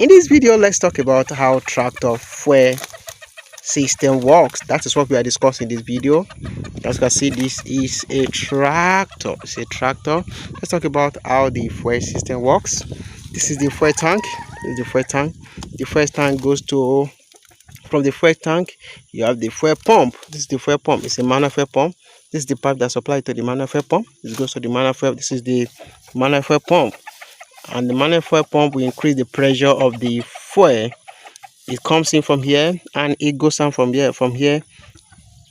In this video, let's talk about how tractor fuel system works. That is what we are discussing in this video. As you can see, this is a tractor. It's a tractor. Let's talk about how the fuel system works. This is the fuel tank. This is the fuel tank. The fuel tank goes to, from the fuel tank, you have the fuel pump. This is the fuel pump. It's a manual fuel pump. This is the pipe that supplies to the manual fuel pump. This goes to the manual fuel. This is the manual fuel pump. And the manual fuel pump will increase the pressure of the fuel. It comes in from here and it goes down from here. From here,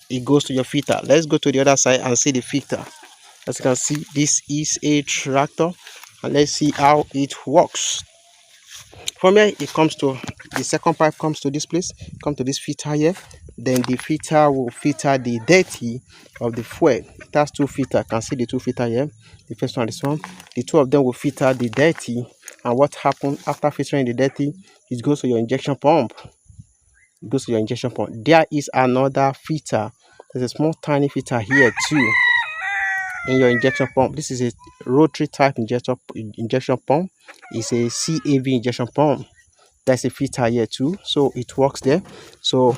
it goes to your filter. Let's go to the other side and see the filter. As you can see, this is a tractor, and let's see how it works. From here, it comes to the second pipe, comes to this place, come to this filter here. Then the filter will filter the dirty of the fuel. It has two filters. You can see the two filters here. The first one, this one. The two of them will filter the dirty. And what happens after filtering the dirty? It goes to your injection pump. It goes to your injection pump. There is another filter. There's a small tiny filter here too in your injection pump. This is a rotary type injection pump. It's a CAV injection pump. There's a filter here too, so it works there. So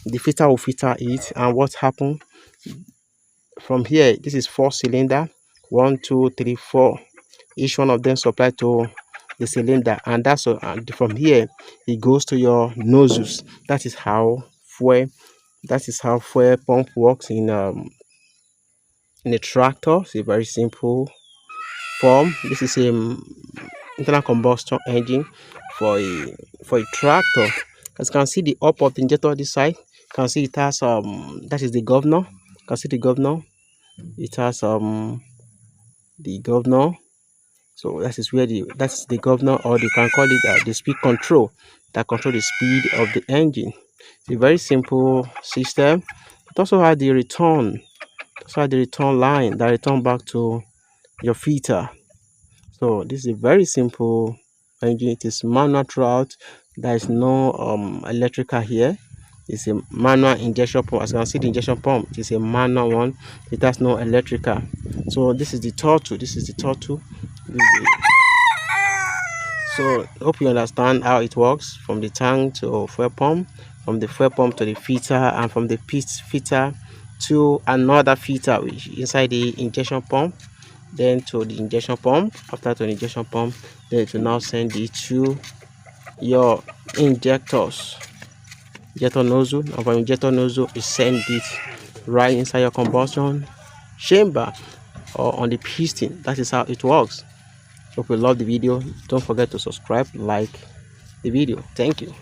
the filter will filter it, and what happens from here? This is 4 cylinder, 1, 2, 3, 4. Each one of them supply to the cylinder, and that's from here it goes to your nozzles. That is how fuel pump works in a tractor. It's a very simple form. This is a internal combustion engine for a tractor. As you can see, the up of the injector this side, you can see it has that is the governor. You can see the governor. It has the governor. So that is where that's the governor, or you can call it the speed control that control the speed of the engine. It's a very simple system. It also has the return. So the return line that return back to your filter. So this is a very simple engine. It is manual throughout. There is no electrical here. It's a manual injection pump. As you can see, the injection pump, it is a manual one. It has no electrical. So this is the throttle. This is the throttle. So hope you understand how it works, from the tank to fuel pump, from the fuel pump to the filter, and from the filter to another filter which inside the injection pump, then to the injection pump. After to the injection pump, then to now send it to your injector nozzle, and from injector nozzle you send it right inside your combustion chamber or on the piston. That is how it works. Hope you love the video. Don't forget to subscribe, like the video. Thank you.